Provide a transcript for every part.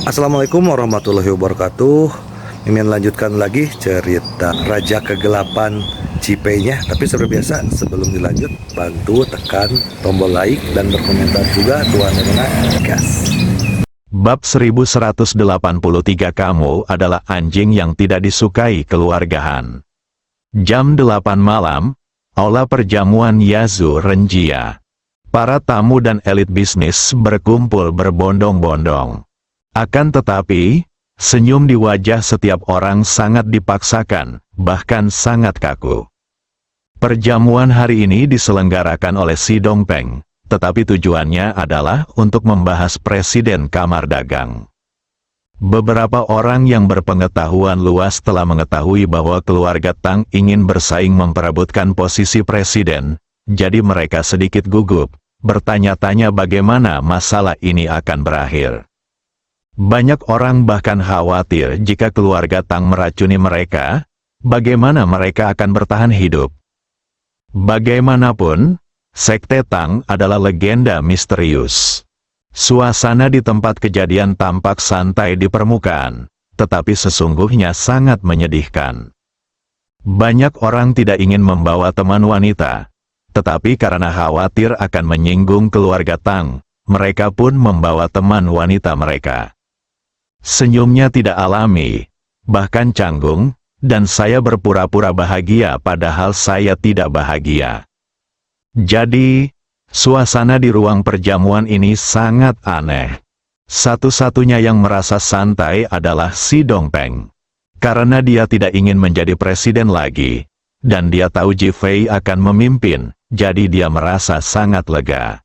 Assalamualaikum warahmatullahi wabarakatuh. Mimin lanjutkan lagi cerita Raja Kegelapan Cipenya. Tapi seperti biasa, sebelum dilanjut, bantu tekan tombol like dan berkomentar juga. Tuan dan gas. Bab 1183. Kamu adalah anjing yang tidak disukai keluargahan. Jam 8 malam, aula perjamuan Yazu Renjia. Para tamu dan elit bisnis berkumpul berbondong-bondong. Akan tetapi, senyum di wajah setiap orang sangat dipaksakan, bahkan sangat kaku. Perjamuan hari ini diselenggarakan oleh Si Dongpeng, tetapi tujuannya adalah untuk membahas Presiden Kamar Dagang. Beberapa orang yang berpengetahuan luas telah mengetahui bahwa keluarga Tang ingin bersaing memperebutkan posisi presiden, jadi mereka sedikit gugup, bertanya-tanya bagaimana masalah ini akan berakhir. Banyak orang bahkan khawatir jika keluarga Tang meracuni mereka, bagaimana mereka akan bertahan hidup. Bagaimanapun, Sekte Tang adalah legenda misterius. Suasana di tempat kejadian tampak santai di permukaan, tetapi sesungguhnya sangat menyedihkan. Banyak orang tidak ingin membawa teman wanita, tetapi karena khawatir akan menyinggung keluarga Tang, mereka pun membawa teman wanita mereka. Senyumnya tidak alami, bahkan canggung, dan saya berpura-pura bahagia padahal saya tidak bahagia. Jadi, suasana di ruang perjamuan ini sangat aneh. Satu-satunya yang merasa santai adalah Si Dongpeng. Karena dia tidak ingin menjadi presiden lagi, dan dia tahu Ji Fei akan memimpin, jadi dia merasa sangat lega.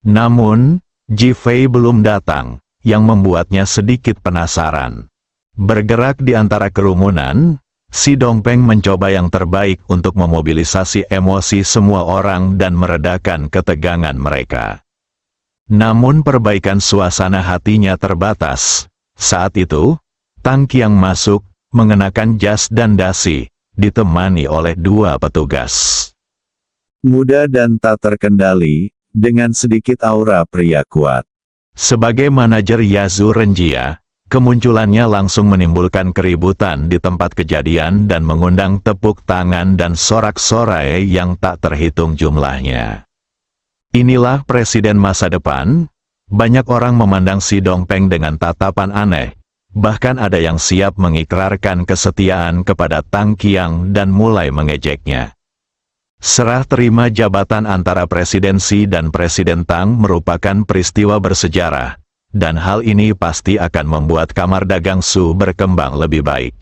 Namun, Ji Fei belum datang, yang membuatnya sedikit penasaran. Bergerak di antara kerumunan, Si Dongpeng mencoba yang terbaik untuk memobilisasi emosi semua orang dan meredakan ketegangan mereka. Namun perbaikan suasana hatinya terbatas. Saat itu, Tang Qiang masuk, mengenakan jas dan dasi, ditemani oleh dua petugas. Muda dan tak terkendali, dengan sedikit aura pria kuat. Sebagai manajer Yazu Renjia, kemunculannya langsung menimbulkan keributan di tempat kejadian dan mengundang tepuk tangan dan sorak-sorai yang tak terhitung jumlahnya. Inilah presiden masa depan. Banyak orang memandang Si Dongpeng dengan tatapan aneh, bahkan ada yang siap mengikrarkan kesetiaan kepada Tang Qiang dan mulai mengejeknya. Serah terima jabatan antara presidensi dan Presiden Tang merupakan peristiwa bersejarah, dan hal ini pasti akan membuat Kamar Dagang Su berkembang lebih baik.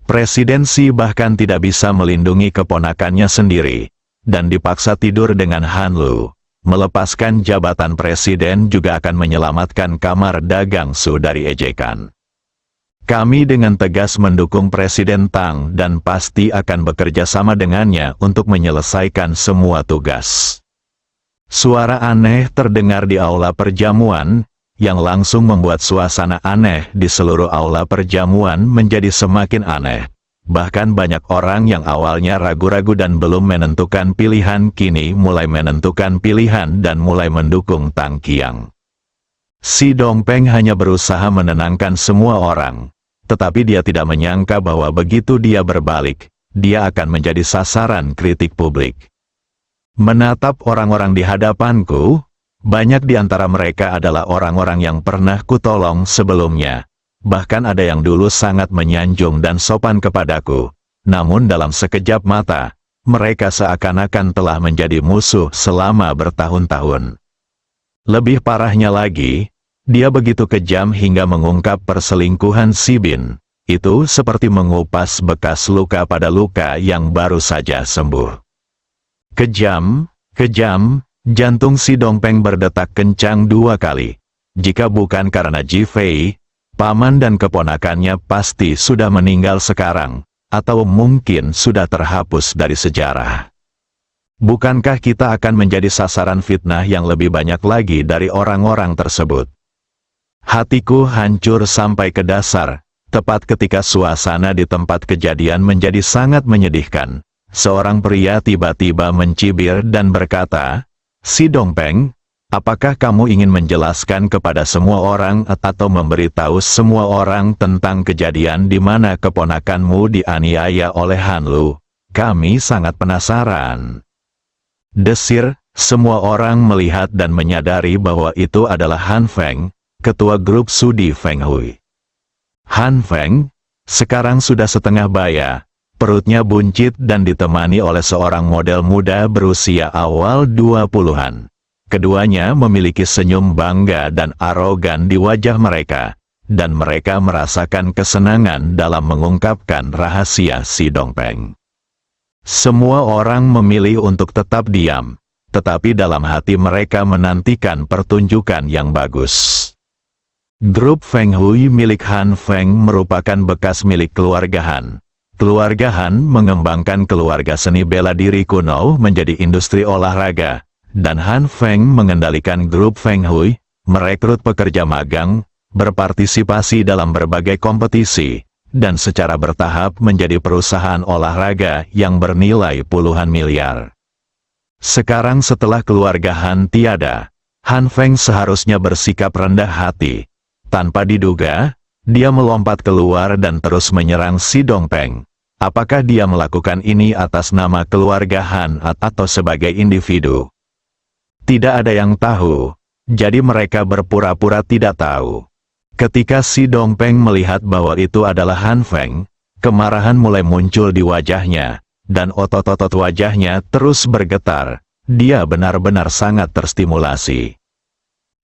Presidensi bahkan tidak bisa melindungi keponakannya sendiri, dan dipaksa tidur dengan Han Lu. Melepaskan jabatan presiden juga akan menyelamatkan Kamar Dagang Su dari ejekan. Kami dengan tegas mendukung Presiden Tang dan pasti akan bekerja sama dengannya untuk menyelesaikan semua tugas. Suara aneh terdengar di aula perjamuan, yang langsung membuat suasana aneh di seluruh aula perjamuan menjadi semakin aneh. Bahkan banyak orang yang awalnya ragu-ragu dan belum menentukan pilihan kini mulai menentukan pilihan dan mulai mendukung Tang Qiang. Si Dongpeng hanya berusaha menenangkan semua orang. Tetapi dia tidak menyangka bahwa begitu dia berbalik, dia akan menjadi sasaran kritik publik. Menatap orang-orang di hadapanku, banyak di antara mereka adalah orang-orang yang pernah kutolong sebelumnya. Bahkan ada yang dulu sangat menyanjung dan sopan kepadaku. Namun dalam sekejap mata, mereka seakan-akan telah menjadi musuh selama bertahun-tahun. Lebih parahnya lagi, dia begitu kejam hingga mengungkap perselingkuhan Si Bin. Itu seperti mengupas bekas luka pada luka yang baru saja sembuh. Kejam, jantung Si Dongpeng berdetak kencang 2 kali. Jika bukan karena Ji Fei, paman dan keponakannya pasti sudah meninggal sekarang, atau mungkin sudah terhapus dari sejarah. Bukankah kita akan menjadi sasaran fitnah yang lebih banyak lagi dari orang-orang tersebut? Hatiku hancur sampai ke dasar, tepat ketika suasana di tempat kejadian menjadi sangat menyedihkan. Seorang pria tiba-tiba mencibir dan berkata, "Si Dongpeng, Apakah kamu ingin menjelaskan kepada semua orang atau memberitahu semua orang tentang kejadian di mana keponakanmu dianiaya oleh Han Lu? Kami sangat penasaran. Desir, semua orang melihat dan menyadari bahwa itu adalah Han Feng, ketua grup studi Feng Hui. Han Feng, sekarang sudah setengah baya, perutnya buncit dan ditemani oleh seorang model muda berusia awal 20-an. Keduanya memiliki senyum bangga dan arogan di wajah mereka, dan mereka merasakan kesenangan dalam mengungkapkan rahasia si Dongpeng. Semua orang memilih untuk tetap diam, tetapi dalam hati mereka menantikan pertunjukan yang bagus. Grup Feng Hui milik Han Feng merupakan bekas milik keluarga Han. Keluarga Han mengembangkan keluarga seni bela diri kuno menjadi industri olahraga, dan Han Feng mengendalikan grup Feng Hui, merekrut pekerja magang, berpartisipasi dalam berbagai kompetisi, dan secara bertahap menjadi perusahaan olahraga yang bernilai puluhan miliar. Sekarang setelah keluarga Han tiada, Han Feng seharusnya bersikap rendah hati. Tanpa diduga, dia melompat keluar dan terus menyerang si Dongpeng. Apakah dia melakukan ini atas nama keluarga Han atau sebagai individu? Tidak ada yang tahu, jadi mereka berpura-pura tidak tahu. Ketika si Dongpeng melihat bahwa itu adalah Han Feng, kemarahan mulai muncul di wajahnya, dan otot-otot wajahnya terus bergetar. Dia benar-benar sangat terstimulasi.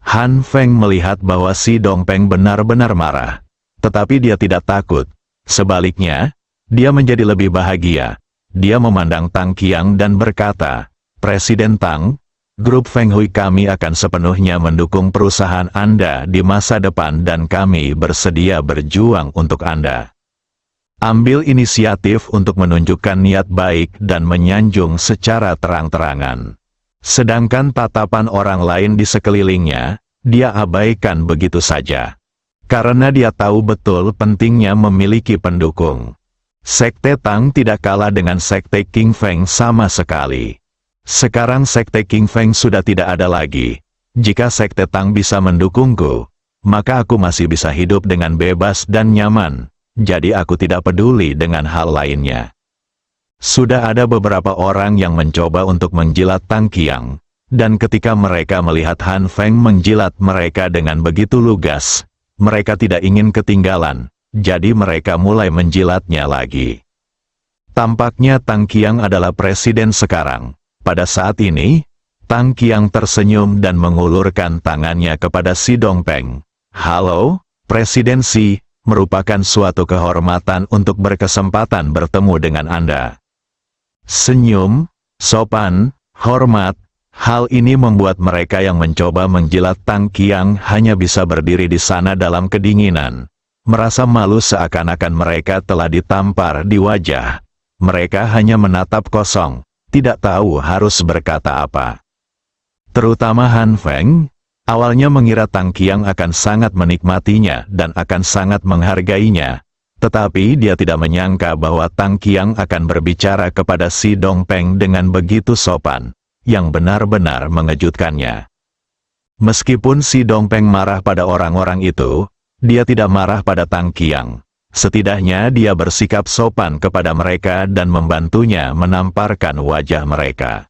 Han Feng melihat bahwa si Dongpeng benar-benar marah, tetapi dia tidak takut. Sebaliknya, dia menjadi lebih bahagia. Dia memandang Tang Qiang dan berkata, "Presiden Tang, grup Feng Hui kami akan sepenuhnya mendukung perusahaan Anda di masa depan dan kami bersedia berjuang untuk Anda. Ambil inisiatif untuk menunjukkan niat baik dan menyanjung secara terang-terangan." Sedangkan tatapan orang lain di sekelilingnya, dia abaikan begitu saja. Karena dia tahu betul pentingnya memiliki pendukung. Sekte Tang tidak kalah dengan Sekte King Feng sama sekali. Sekarang Sekte King Feng sudah tidak ada lagi. Jika Sekte Tang bisa mendukungku, maka aku masih bisa hidup dengan bebas dan nyaman. Jadi aku tidak peduli dengan hal lainnya. Sudah ada beberapa orang yang mencoba untuk menjilat Tang Qiang, dan ketika mereka melihat Han Feng menjilat mereka dengan begitu lugas, mereka tidak ingin ketinggalan, jadi mereka mulai menjilatnya lagi. Tampaknya Tang Qiang adalah presiden sekarang. Pada saat ini, Tang Qiang tersenyum dan mengulurkan tangannya kepada si Dongpeng. "Halo, Presiden Si, merupakan suatu kehormatan untuk berkesempatan bertemu dengan Anda." Senyum, sopan, hormat, hal ini membuat mereka yang mencoba menjilat Tang Qiang hanya bisa berdiri di sana dalam kedinginan. Merasa malu seakan-akan mereka telah ditampar di wajah. Mereka hanya menatap kosong, tidak tahu harus berkata apa. Terutama Han Feng, awalnya mengira Tang Qiang akan sangat menikmatinya dan akan sangat menghargainya. Tetapi dia tidak menyangka bahwa Tang Qiang akan berbicara kepada si Dongpeng dengan begitu sopan, yang benar-benar mengejutkannya. Meskipun si Dongpeng marah pada orang-orang itu, dia tidak marah pada Tang Qiang. Setidaknya dia bersikap sopan kepada mereka dan membantunya menamparkan wajah mereka.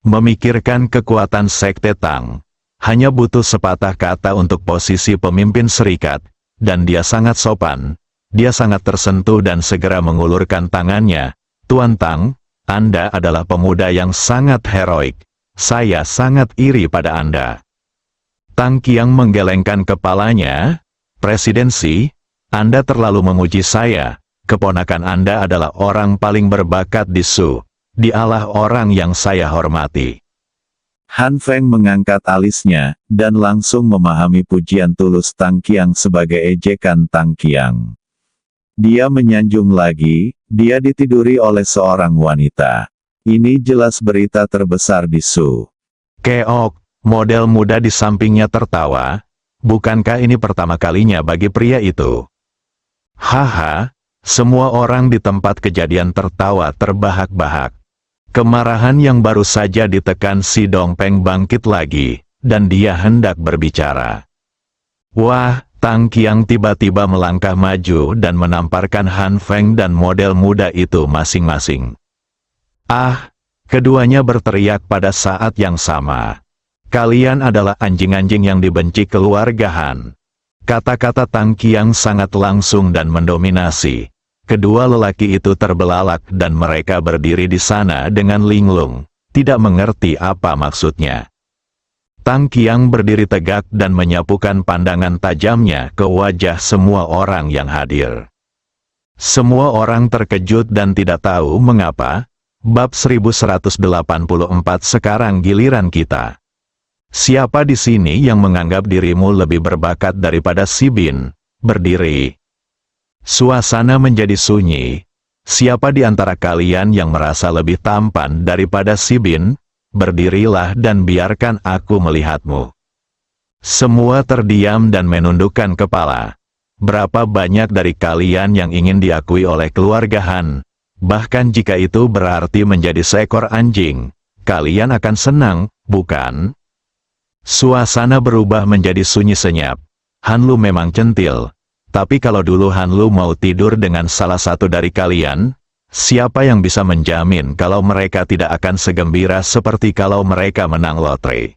Memikirkan kekuatan Sekte Tang, hanya butuh sepatah kata untuk posisi pemimpin serikat, dan dia sangat sopan. Dia sangat tersentuh dan segera mengulurkan tangannya. "Tuan Tang, Anda adalah pemuda yang sangat heroik. Saya sangat iri pada Anda." Tang Qiang menggelengkan kepalanya. "Presiden Si, Anda terlalu memuji saya. Keponakan Anda adalah orang paling berbakat di Shu. Dialah orang yang saya hormati." Han Feng mengangkat alisnya, dan langsung memahami pujian tulus Tang Qiang sebagai ejekan Tang Qiang. Dia menyanjung lagi, dia ditiduri oleh seorang wanita. Ini jelas berita terbesar di Shu. Keok, model muda di sampingnya tertawa. Bukankah ini pertama kalinya bagi pria itu? Haha, semua orang di tempat kejadian tertawa terbahak-bahak. Kemarahan yang baru saja ditekan si Dongpeng bangkit lagi, dan dia hendak berbicara. Wah, Tang Qiang tiba-tiba melangkah maju dan menamparkan Han Feng dan model muda itu masing-masing. Ah, keduanya berteriak pada saat yang sama. Kalian adalah anjing-anjing yang dibenci keluarga Han. Kata-kata Tang Qiang sangat langsung dan mendominasi. Kedua lelaki itu terbelalak dan mereka berdiri di sana dengan linglung, tidak mengerti apa maksudnya. Tang Qiang berdiri tegak dan menyapukan pandangan tajamnya ke wajah semua orang yang hadir. Semua orang terkejut dan tidak tahu mengapa. Bab 1184 sekarang giliran kita. Siapa di sini yang menganggap dirimu lebih berbakat daripada si Bin? Berdiri. Suasana menjadi sunyi. Siapa di antara kalian yang merasa lebih tampan daripada si Bin? Berdirilah dan biarkan aku melihatmu. Semua terdiam dan menundukkan kepala. Berapa banyak dari kalian yang ingin diakui oleh keluarga Han? Bahkan jika itu berarti menjadi seekor anjing, kalian akan senang, bukan? Suasana berubah menjadi sunyi senyap. Han Lu memang centil. Tapi kalau dulu Han Lu mau tidur dengan salah satu dari kalian, siapa yang bisa menjamin kalau mereka tidak akan segembira seperti kalau mereka menang lotre?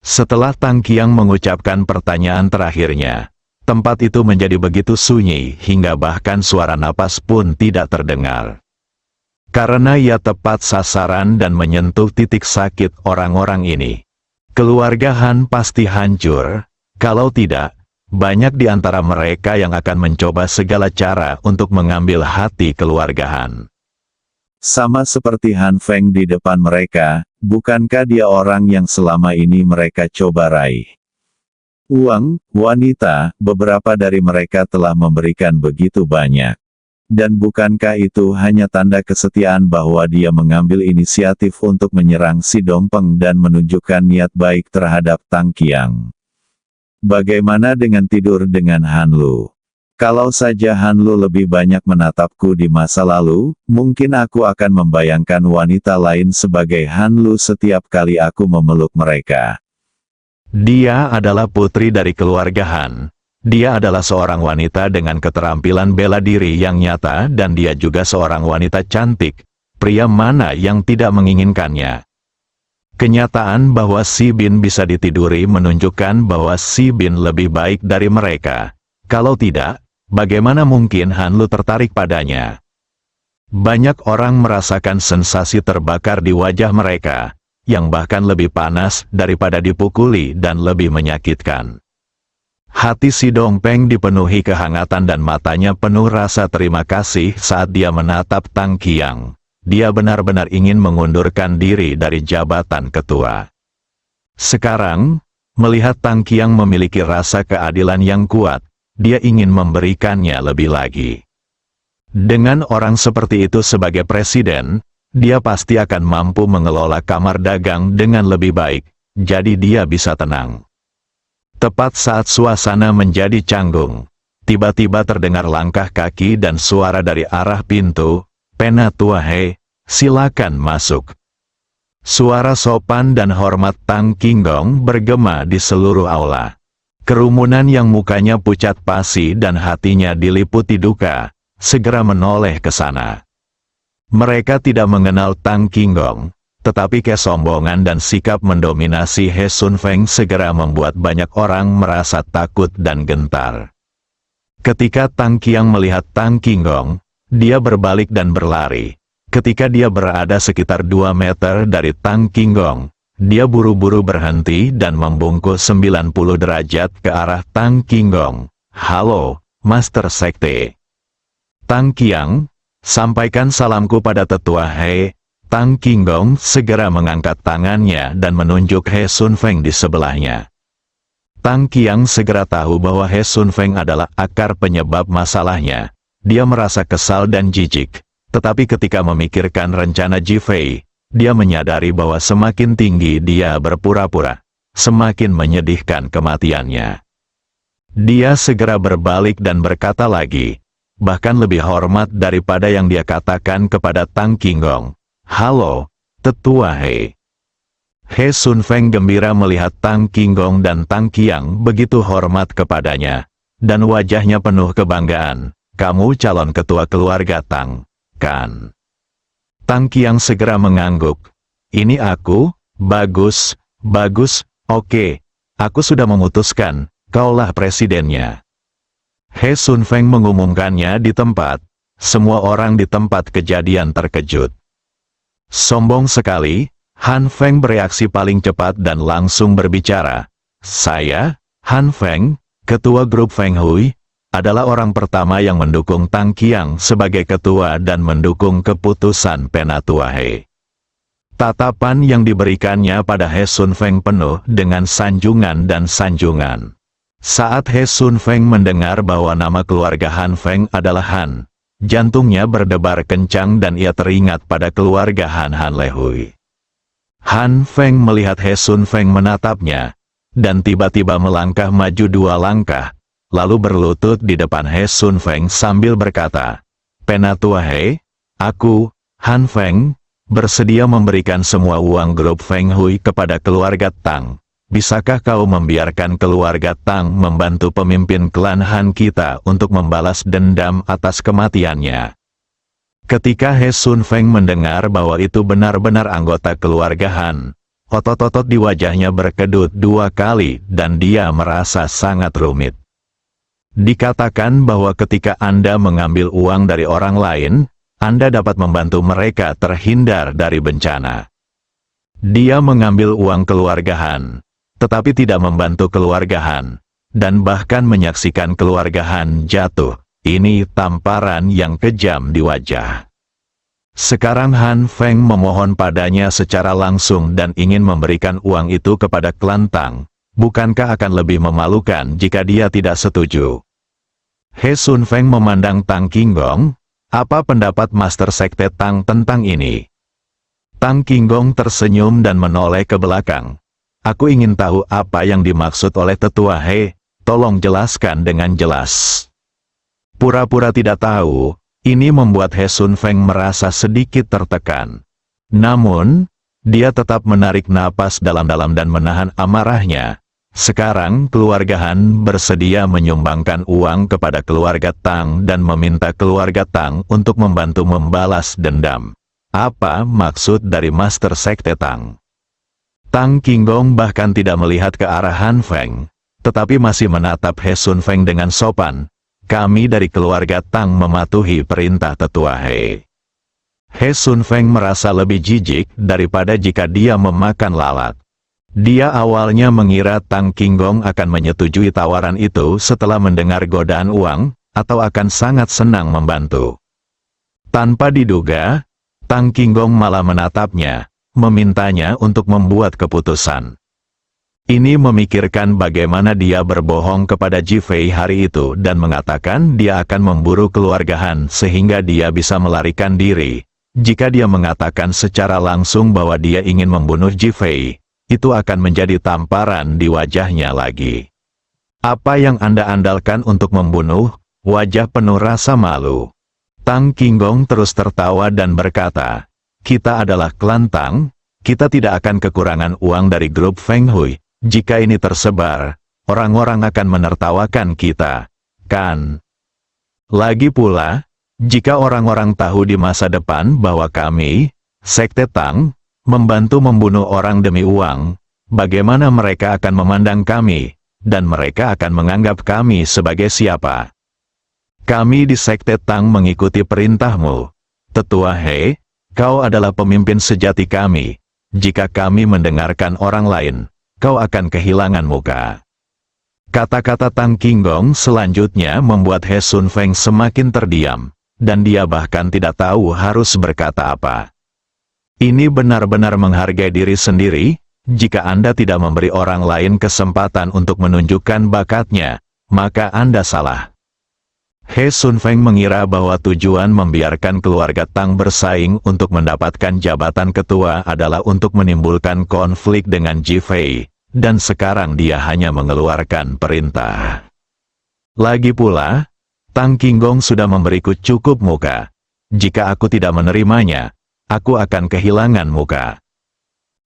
Setelah Tang Qiang mengucapkan pertanyaan terakhirnya, tempat itu menjadi begitu sunyi hingga bahkan suara napas pun tidak terdengar. Karena ia tepat sasaran dan menyentuh titik sakit orang-orang ini. Keluarga Han pasti hancur. Kalau tidak, banyak di antara mereka yang akan mencoba segala cara untuk mengambil hati keluarga Han. Sama seperti Han Feng di depan mereka, bukankah dia orang yang selama ini mereka coba raih? Uang, wanita, beberapa dari mereka telah memberikan begitu banyak. Dan bukankah itu hanya tanda kesetiaan bahwa dia mengambil inisiatif untuk menyerang si Dongpeng dan menunjukkan niat baik terhadap Tang Qiang? Bagaimana dengan tidur dengan Han Lu? Kalau saja Han Lu lebih banyak menatapku di masa lalu, mungkin aku akan membayangkan wanita lain sebagai Han Lu setiap kali aku memeluk mereka. Dia adalah putri dari keluarga Han. Dia adalah seorang wanita dengan keterampilan bela diri yang nyata dan dia juga seorang wanita cantik. Pria mana yang tidak menginginkannya? Kenyataan bahwa si Bin bisa ditiduri menunjukkan bahwa si Bin lebih baik dari mereka. Kalau tidak, bagaimana mungkin Han Lu tertarik padanya? Banyak orang merasakan sensasi terbakar di wajah mereka, yang bahkan lebih panas daripada dipukuli dan lebih menyakitkan. Hati si Dongpeng dipenuhi kehangatan dan matanya penuh rasa terima kasih saat dia menatap Tang Qiang. Dia benar-benar ingin mengundurkan diri dari jabatan ketua. Sekarang, melihat Tang Qiang memiliki rasa keadilan yang kuat, dia ingin memberikannya lebih lagi. Dengan orang seperti itu sebagai presiden, dia pasti akan mampu mengelola kamar dagang dengan lebih baik, jadi dia bisa tenang. Tepat saat suasana menjadi canggung, tiba-tiba terdengar langkah kaki dan suara dari arah pintu, "Penatua He, silakan masuk." Suara sopan dan hormat Tang Qinggong bergema di seluruh aula. Kerumunan yang mukanya pucat pasi dan hatinya diliputi duka, segera menoleh ke sana. Mereka tidak mengenal Tang Qinggong, tetapi kesombongan dan sikap mendominasi He Sun Feng segera membuat banyak orang merasa takut dan gentar. Ketika Tang Qiang melihat Tang Qinggong, dia berbalik dan berlari. Ketika dia berada sekitar 2 meter dari Tang Qinggong, dia buru-buru berhenti dan membungkuk 90 derajat ke arah Tang Qinggong. "Halo, Master Sekte." "Tang Qiang, sampaikan salamku pada tetua He." Tang Qinggong segera mengangkat tangannya dan menunjuk He Sun Feng di sebelahnya. Tang Qiang segera tahu bahwa He Sun Feng adalah akar penyebab masalahnya. Dia merasa kesal dan jijik, tetapi ketika memikirkan rencana Ji Fei, dia menyadari bahwa semakin tinggi dia berpura-pura, semakin menyedihkan kematiannya. Dia segera berbalik dan berkata lagi, bahkan lebih hormat daripada yang dia katakan kepada Tang Qinggong, "Halo, tetua He." He Sun Feng gembira melihat Tang Qinggong dan Tang Qiang begitu hormat kepadanya, dan wajahnya penuh kebanggaan. Kamu calon ketua keluarga Tang, kan? Tang Qiang segera mengangguk. Ini aku? Bagus, bagus, oke. Aku sudah memutuskan, kaulah presidennya. He Sun Feng mengumumkannya di tempat. Semua orang di tempat kejadian terkejut. Sombong sekali, Han Feng bereaksi paling cepat dan langsung berbicara. Saya, Han Feng, ketua grup Feng Hui, adalah orang pertama yang mendukung Tang Qiang sebagai ketua dan mendukung keputusan Penatua He. Tatapan yang diberikannya pada He Sun Feng penuh dengan sanjungan dan sanjungan. Saat He Sun Feng mendengar bahwa nama keluarga Han Feng adalah Han, jantungnya berdebar kencang dan ia teringat pada keluarga Han Le Hui. Han Feng melihat He Sun Feng menatapnya, dan tiba-tiba melangkah maju 2 langkah, lalu berlutut di depan He Sun Feng sambil berkata, Penatua He, aku, Han Feng, bersedia memberikan semua uang grup Feng Hui kepada keluarga Tang. Bisakah kau membiarkan keluarga Tang membantu pemimpin klan Han kita untuk membalas dendam atas kematiannya? Ketika He Sun Feng mendengar bahwa itu benar-benar anggota keluarga Han, otot-otot di wajahnya berkedut 2 kali dan dia merasa sangat rumit. Dikatakan bahwa ketika Anda mengambil uang dari orang lain, Anda dapat membantu mereka terhindar dari bencana. Dia mengambil uang keluarga Han, tetapi tidak membantu keluarga Han, dan bahkan menyaksikan keluarga Han jatuh. Ini tamparan yang kejam di wajah. Sekarang Han Feng memohon padanya secara langsung dan ingin memberikan uang itu kepada klan Tang. Bukankah akan lebih memalukan jika dia tidak setuju? He Sun Feng memandang Tang Qinggong. Apa pendapat Master Sekte Tang tentang ini? Tang Qinggong tersenyum dan menoleh ke belakang. Aku ingin tahu apa yang dimaksud oleh Tetua He. Tolong jelaskan dengan jelas. Pura-pura tidak tahu, ini membuat He Sun Feng merasa sedikit tertekan. Namun, dia tetap menarik napas dalam-dalam dan menahan amarahnya. Sekarang keluarga Han bersedia menyumbangkan uang kepada keluarga Tang dan meminta keluarga Tang untuk membantu membalas dendam. Apa maksud dari Master Sekte Tang? Tang Qinggong bahkan tidak melihat ke arah Han Feng, tetapi masih menatap He Sun Feng dengan sopan. Kami dari keluarga Tang mematuhi perintah Tetua He. He Sun Feng merasa lebih jijik daripada jika dia memakan lalat. Dia awalnya mengira Tang Qinggong akan menyetujui tawaran itu setelah mendengar godaan uang, atau akan sangat senang membantu. Tanpa diduga, Tang Qinggong malah menatapnya, memintanya untuk membuat keputusan. Ini memikirkan bagaimana dia berbohong kepada Ji Fei hari itu dan mengatakan dia akan memburu keluarga Han sehingga dia bisa melarikan diri. Jika dia mengatakan secara langsung bahwa dia ingin membunuh Ji Fei, itu akan menjadi tamparan di wajahnya lagi. Apa yang Anda andalkan untuk membunuh? Wajah penuh rasa malu. Tang Qinggong terus tertawa dan berkata, kita adalah klan Tang, kita tidak akan kekurangan uang dari grup Feng Hui. Jika ini tersebar, orang-orang akan menertawakan kita, kan? Lagi pula, jika orang-orang tahu di masa depan bahwa kami, Sekte Tang, membantu membunuh orang demi uang, bagaimana mereka akan memandang kami, dan mereka akan menganggap kami sebagai siapa? Kami di Sekte Tang mengikuti perintahmu. Tetua He, kau adalah pemimpin sejati kami. Jika kami mendengarkan orang lain, kau akan kehilangan muka. Kata-kata Tang Qinggong selanjutnya membuat He Sun Feng semakin terdiam, dan dia bahkan tidak tahu harus berkata apa. Ini benar-benar menghargai diri sendiri. Jika Anda tidak memberi orang lain kesempatan untuk menunjukkan bakatnya, maka Anda salah. He Sun Feng mengira bahwa tujuan membiarkan keluarga Tang bersaing untuk mendapatkan jabatan ketua adalah untuk menimbulkan konflik dengan Ji Fei, dan sekarang dia hanya mengeluarkan perintah. Lagi pula, Tang Qinggong sudah memberiku cukup muka. Jika aku tidak menerimanya, aku akan kehilangan muka.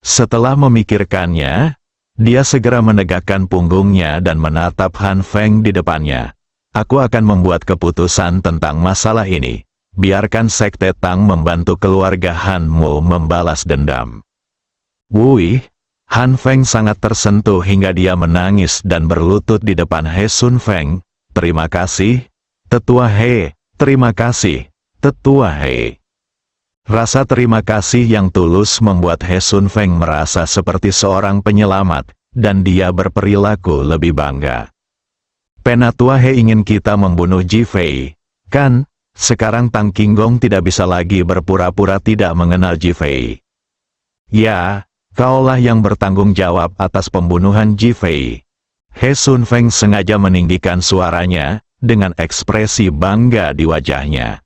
Setelah memikirkannya, dia segera menegakkan punggungnya dan menatap Han Feng di depannya. Aku akan membuat keputusan tentang masalah ini. Biarkan Sekte Tang membantu keluarga Han Mo membalas dendam. Wui, Han Feng sangat tersentuh hingga dia menangis dan berlutut di depan He Sun Feng. Terima kasih, Tetua He. Terima kasih, Tetua He. Rasa terima kasih yang tulus membuat He Sun Feng merasa seperti seorang penyelamat, dan dia berperilaku lebih bangga. Penatua He ingin kita membunuh Ji Fei, kan? Sekarang Tang Qinggong tidak bisa lagi berpura-pura tidak mengenal Ji Fei. Ya, kaulah yang bertanggung jawab atas pembunuhan Ji Fei. He Sun Feng sengaja meninggikan suaranya, dengan ekspresi bangga di wajahnya.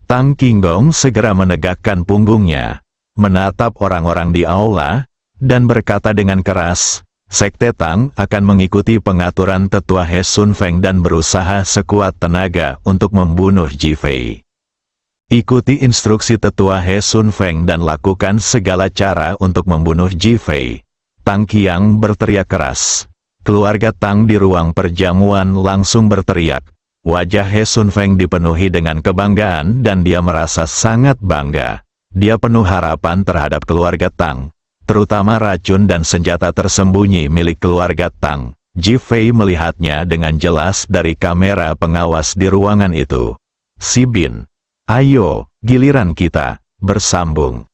Tang Qinggong segera menegakkan punggungnya, menatap orang-orang di aula, dan berkata dengan keras, Sekte Tang akan mengikuti pengaturan Tetua He Sun Feng dan berusaha sekuat tenaga untuk membunuh Ji Fei. Ikuti instruksi Tetua He Sun Feng dan lakukan segala cara untuk membunuh Ji Fei. Tang Qiang berteriak keras. Keluarga Tang di ruang perjamuan langsung berteriak. Wajah He Sun Feng dipenuhi dengan kebanggaan dan dia merasa sangat bangga. Dia penuh harapan terhadap keluarga Tang, terutama racun dan senjata tersembunyi milik keluarga Tang. Ji Fei melihatnya dengan jelas dari kamera pengawas di ruangan itu. Si Bin, ayo, giliran kita, bersambung.